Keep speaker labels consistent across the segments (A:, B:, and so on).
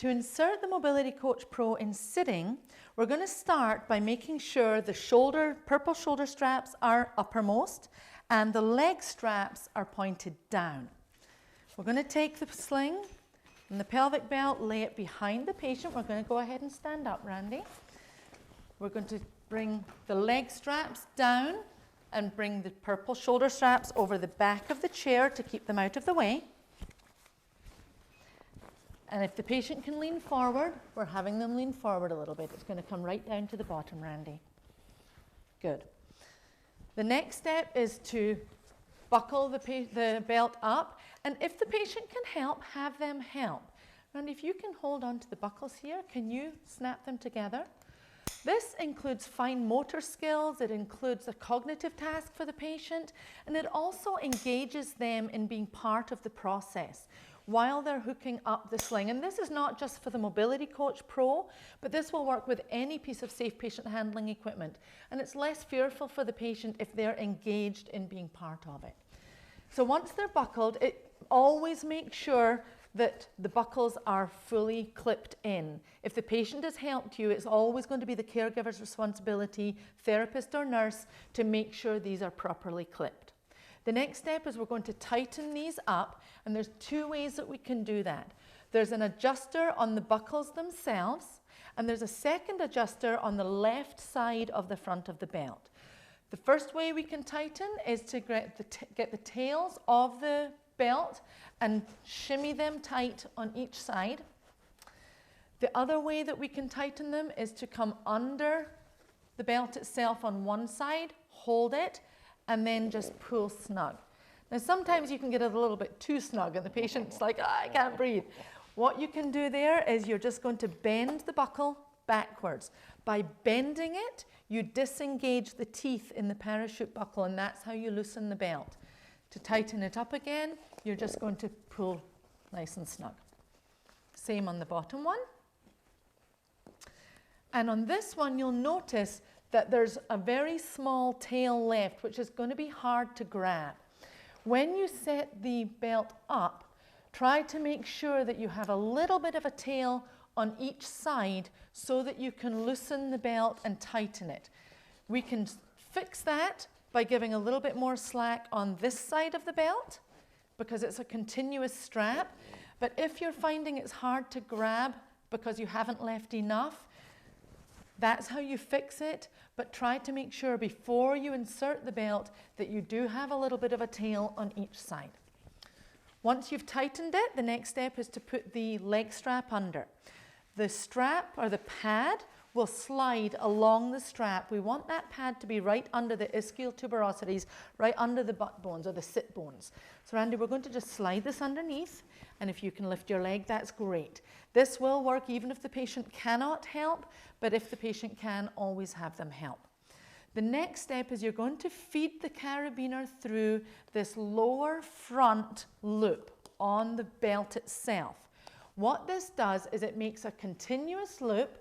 A: To insert the Mobility Coach Pro in sitting, we're going to start by making sure the purple shoulder straps are uppermost and the leg straps are pointed down. We're going to take the sling and the pelvic belt, lay it behind the patient. We're going to go ahead and stand up, Randy. We're going to bring the leg straps down and bring the purple shoulder straps over the back of the chair to keep them out of the way. And if the patient can lean forward, we're having them lean forward a little bit. It's going to come right down to the bottom, Randy. Good. The next step is to buckle the belt up, and if the patient can help, have them help. And if you can hold on to the buckles here, can you snap them together? This includes fine motor skills, it includes a cognitive task for the patient, and it also engages them in being part of the process while they're hooking up the sling. And this is not just for the Mobility Coach Pro, but this will work with any piece of safe patient handling equipment. And it's less fearful for the patient if they're engaged in being part of it. So once they're buckled, always make sure that the buckles are fully clipped in. If the patient has helped you, it's always going to be the caregiver's responsibility, therapist or nurse, to make sure these are properly clipped. The next step is we're going to tighten these up, and there's two ways that we can do that. There's an adjuster on the buckles themselves, and there's a second adjuster on the left side of the front of the belt. The first way we can tighten is to get the tails of the belt and shimmy them tight on each side. The other way that we can tighten them is to come under the belt itself on one side, hold it, and then just pull snug. Now sometimes you can get it a little bit too snug and the patient's like, oh, I can't breathe. What you can do there is you're just going to bend the buckle backwards. By bending it, you disengage the teeth in the parachute buckle, and that's how you loosen the belt. To tighten it up again, you're just going to pull nice and snug. Same on the bottom one. And on this one, you'll notice that there's a very small tail left, which is going to be hard to grab. When you set the belt up, try to make sure that you have a little bit of a tail on each side so that you can loosen the belt and tighten it. We can fix that by giving a little bit more slack on this side of the belt because it's a continuous strap. But if you're finding it's hard to grab because you haven't left enough, that's how you fix it, but try to make sure before you insert the belt that you do have a little bit of a tail on each side. Once you've tightened it, the next step is to put the leg strap under. The strap or the pad will slide along the strap. We want that pad to be right under the ischial tuberosities, right under the butt bones or the sit bones. So Randy, we're going to just slide this underneath, and if you can lift your leg, that's great. This will work even if the patient cannot help, but if the patient can, always have them help. The next step is you're going to feed the carabiner through this lower front loop on the belt itself. What this does is it makes a continuous loop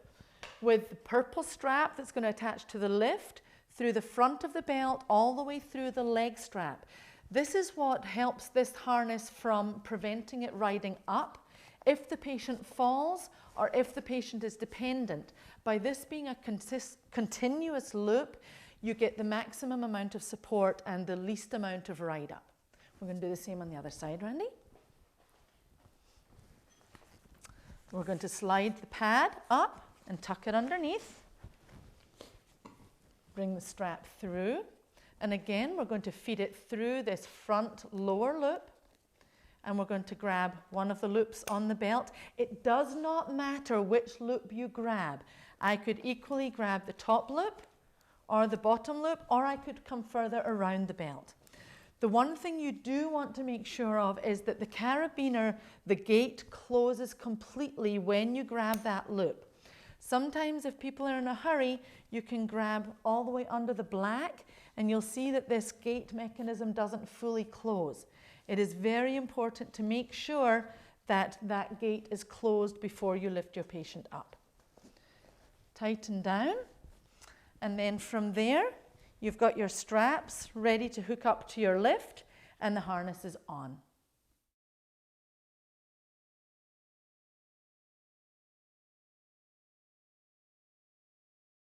A: with the purple strap that's going to attach to the lift through the front of the belt all the way through the leg strap. This is what helps this harness from preventing it riding up if the patient falls or if the patient is dependent. By this being a continuous loop, you get the maximum amount of support and the least amount of ride up. We're going to do the same on the other side, Randy. We're going to slide the pad up and tuck it underneath. Bring the strap through. And again, we're going to feed it through this front lower loop. And we're going to grab one of the loops on the belt. It does not matter which loop you grab. I could equally grab the top loop or the bottom loop, or I could come further around the belt. The one thing you do want to make sure of is that the carabiner, the gate closes completely when you grab that loop. Sometimes if people are in a hurry, you can grab all the way under the black and you'll see that this gate mechanism doesn't fully close. It is very important to make sure that that gate is closed before you lift your patient up. Tighten down, and then from there, you've got your straps ready to hook up to your lift and the harness is on.